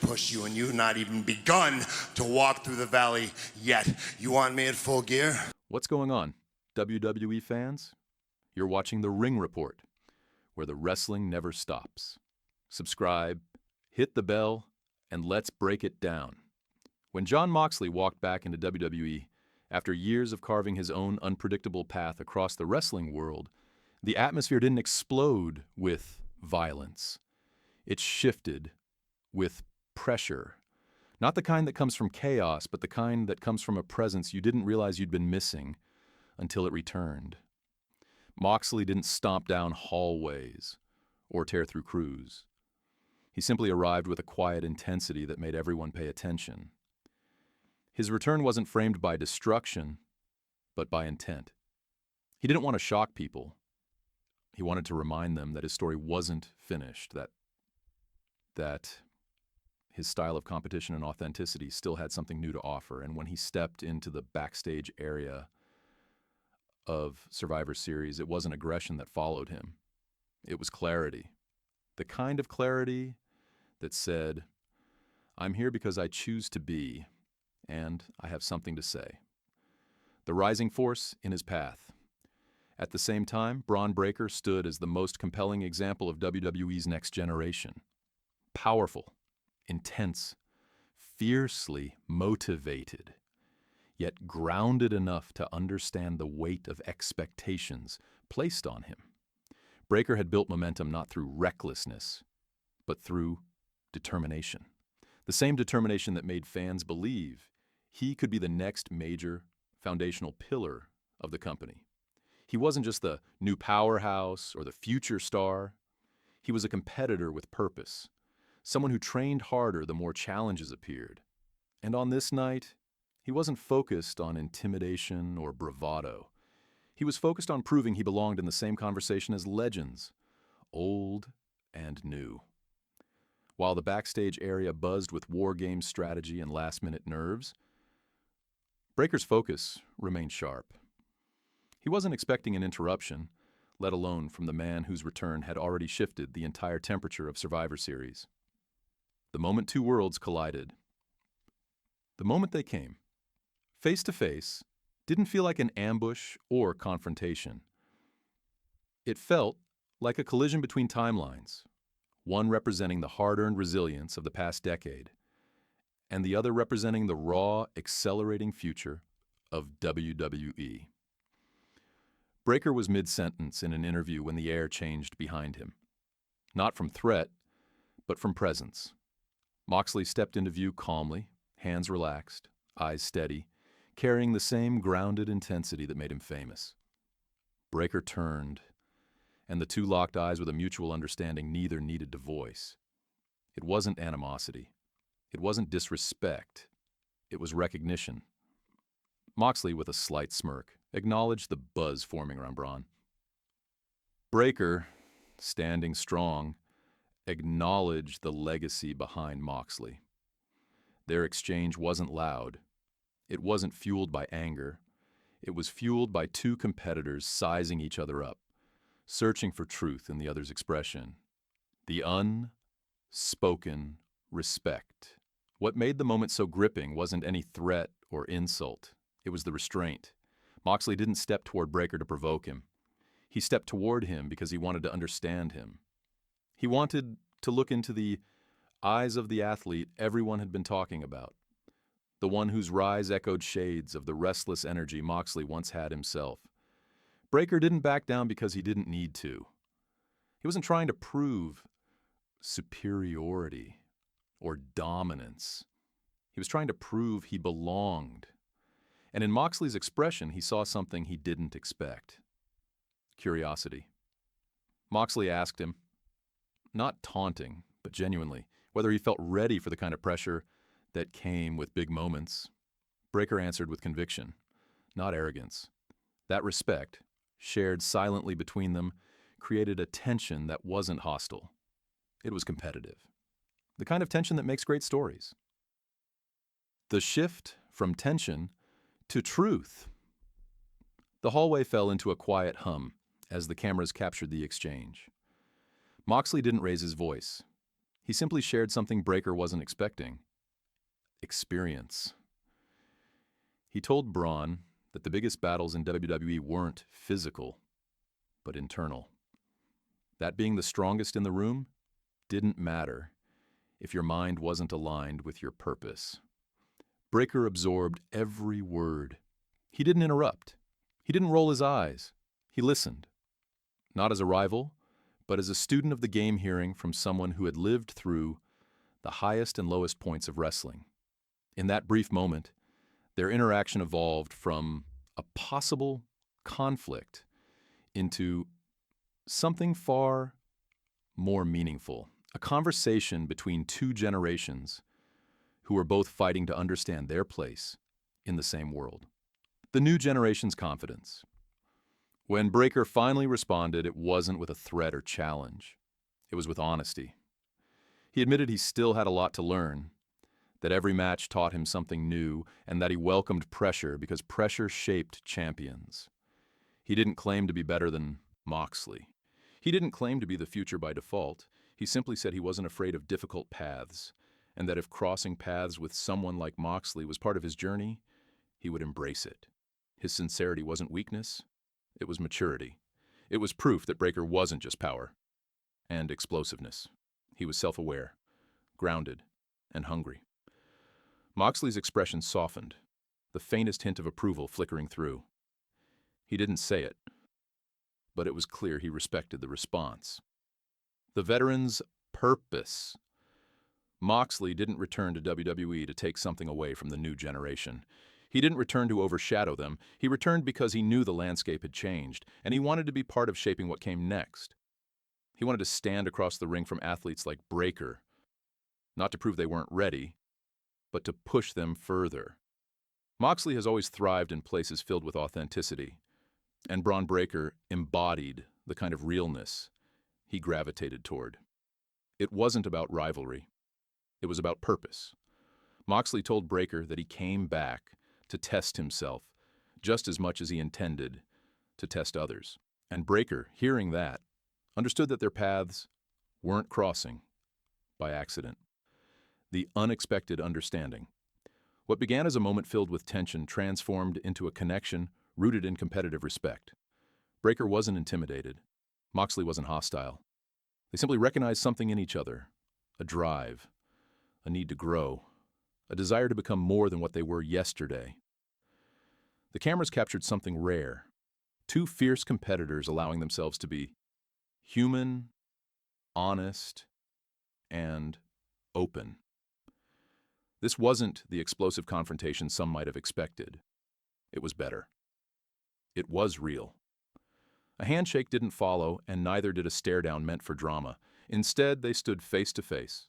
push you, and you've not even begun to walk through the valley yet. You want me at full gear? What's going on, WWE fans? You're watching The Ring Report, where the wrestling never stops. Subscribe, hit the bell, and let's break it down. When Jon Moxley walked back into WWE, after years of carving his own unpredictable path across the wrestling world, the atmosphere didn't explode with violence. It shifted with pressure. Not the kind that comes from chaos, but the kind that comes from a presence you didn't realize you'd been missing until it returned. Moxley didn't stomp down hallways or tear through crews. He simply arrived with a quiet intensity that made everyone pay attention. His return wasn't framed by destruction, but by intent. He didn't want to shock people. He wanted to remind them that his story wasn't finished, that his style of competition and authenticity still had something new to offer. And when he stepped into the backstage area of Survivor Series, it wasn't aggression that followed him. It was clarity. The kind of clarity that said, I'm here because I choose to be, and I have something to say. The rising force in his path. At the same time, Bron Breakker stood as the most compelling example of WWE's next generation. Powerful, intense, fiercely motivated, yet grounded enough to understand the weight of expectations placed on him. Breakker had built momentum not through recklessness, but through determination. The same determination that made fans believe he could be the next major foundational pillar of the company. He wasn't just the new powerhouse or the future star. He was a competitor with purpose, someone who trained harder the more challenges appeared. And on this night, he wasn't focused on intimidation or bravado. He was focused on proving he belonged in the same conversation as legends, old and new. While the backstage area buzzed with war game strategy and last-minute nerves, Breakker's focus remained sharp. He wasn't expecting an interruption, let alone from the man whose return had already shifted the entire temperature of Survivor Series. The moment two worlds collided. The moment they came, face to face, didn't feel like an ambush or confrontation. It felt like a collision between timelines, one representing the hard-earned resilience of the past decade, and the other representing the raw, accelerating future of WWE. Breakker was mid-sentence in an interview when the air changed behind him. Not from threat, but from presence. Moxley stepped into view calmly, hands relaxed, eyes steady, carrying the same grounded intensity that made him famous. Breakker turned, and the two locked eyes with a mutual understanding neither needed to voice. It wasn't animosity. It wasn't disrespect. It was recognition. Moxley, with a slight smirk, acknowledged the buzz forming around Bron. Breakker, standing strong, acknowledged the legacy behind Moxley. Their exchange wasn't loud. It wasn't fueled by anger. It was fueled by two competitors sizing each other up, searching for truth in the other's expression. The unspoken respect. What made the moment so gripping wasn't any threat or insult. It was the restraint. Moxley didn't step toward Breakker to provoke him. He stepped toward him because he wanted to understand him. He wanted to look into the eyes of the athlete everyone had been talking about, the one whose rise echoed shades of the restless energy Moxley once had himself. Breakker didn't back down because he didn't need to. He wasn't trying to prove superiority or dominance. He was trying to prove he belonged. And in Moxley's expression, he saw something he didn't expect. Curiosity. Moxley asked him, not taunting, but genuinely, whether he felt ready for the kind of pressure that came with big moments. Breakker answered with conviction, not arrogance. That respect, shared silently between them, created a tension that wasn't hostile. It was competitive. The kind of tension that makes great stories. The shift from tension to truth. The hallway fell into a quiet hum as the cameras captured the exchange. Moxley didn't raise his voice. He simply shared something Breakker wasn't expecting: experience. He told Bron that the biggest battles in WWE weren't physical, but internal. That being the strongest in the room didn't matter if your mind wasn't aligned with your purpose. Breakker absorbed every word. He didn't interrupt. He didn't roll his eyes. He listened. Not as a rival, but as a student of the game, hearing from someone who had lived through the highest and lowest points of wrestling. In that brief moment, their interaction evolved from a possible conflict into something far more meaningful, a conversation between two generations who were both fighting to understand their place in the same world. The new generation's confidence. When Breakker finally responded, it wasn't with a threat or challenge. It was with honesty. He admitted he still had a lot to learn, that every match taught him something new, and that he welcomed pressure because pressure shaped champions. He didn't claim to be better than Moxley. He didn't claim to be the future by default. He simply said he wasn't afraid of difficult paths, and that if crossing paths with someone like Moxley was part of his journey, he would embrace it. His sincerity wasn't weakness. It was maturity. It was proof that Breakker wasn't just power and explosiveness. He was self-aware, grounded, and hungry. Moxley's expression softened, the faintest hint of approval flickering through. He didn't say it, but it was clear he respected the response. The veteran's purpose. Moxley didn't return to WWE to take something away from the new generation. He didn't return to overshadow them. He returned because he knew the landscape had changed, and he wanted to be part of shaping what came next. He wanted to stand across the ring from athletes like Breakker, not to prove they weren't ready, but to push them further. Moxley has always thrived in places filled with authenticity, and Bron Breakker embodied the kind of realness he gravitated toward. It wasn't about rivalry. It was about purpose. Moxley told Breakker that he came back to test himself just as much as he intended to test others. And Breakker, hearing that, understood that their paths weren't crossing by accident. The unexpected understanding. What began as a moment filled with tension transformed into a connection rooted in competitive respect. Breakker wasn't intimidated. Moxley wasn't hostile. They simply recognized something in each other: a drive, a need to grow, a desire to become more than what they were yesterday. The cameras captured something rare: two fierce competitors allowing themselves to be human, honest, and open. This wasn't the explosive confrontation some might have expected. It was better. It was real. A handshake didn't follow, and neither did a stare-down meant for drama. Instead, they stood face to face,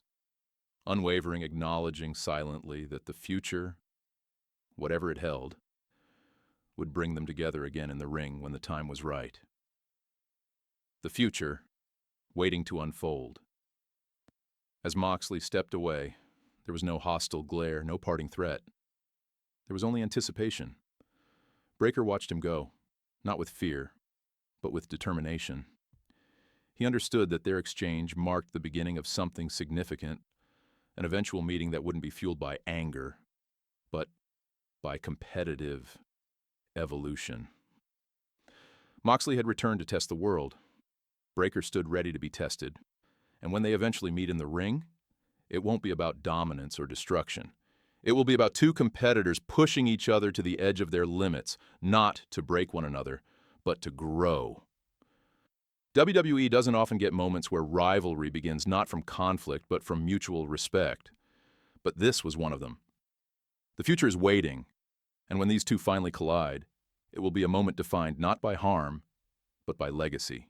unwavering, acknowledging silently that the future, whatever it held, would bring them together again in the ring when the time was right. The future, waiting to unfold. As Moxley stepped away, there was no hostile glare, no parting threat. There was only anticipation. Breakker watched him go, not with fear, but with determination. He understood that their exchange marked the beginning of something significant, an eventual meeting that wouldn't be fueled by anger, but by competitive evolution. Moxley had returned to test the world. Breakker stood ready to be tested, and when they eventually meet in the ring, it won't be about dominance or destruction. It will be about two competitors pushing each other to the edge of their limits, not to break one another, but to grow. WWE doesn't often get moments where rivalry begins not from conflict, but from mutual respect. But this was one of them. The future is waiting, and when these two finally collide, it will be a moment defined not by harm, but by legacy.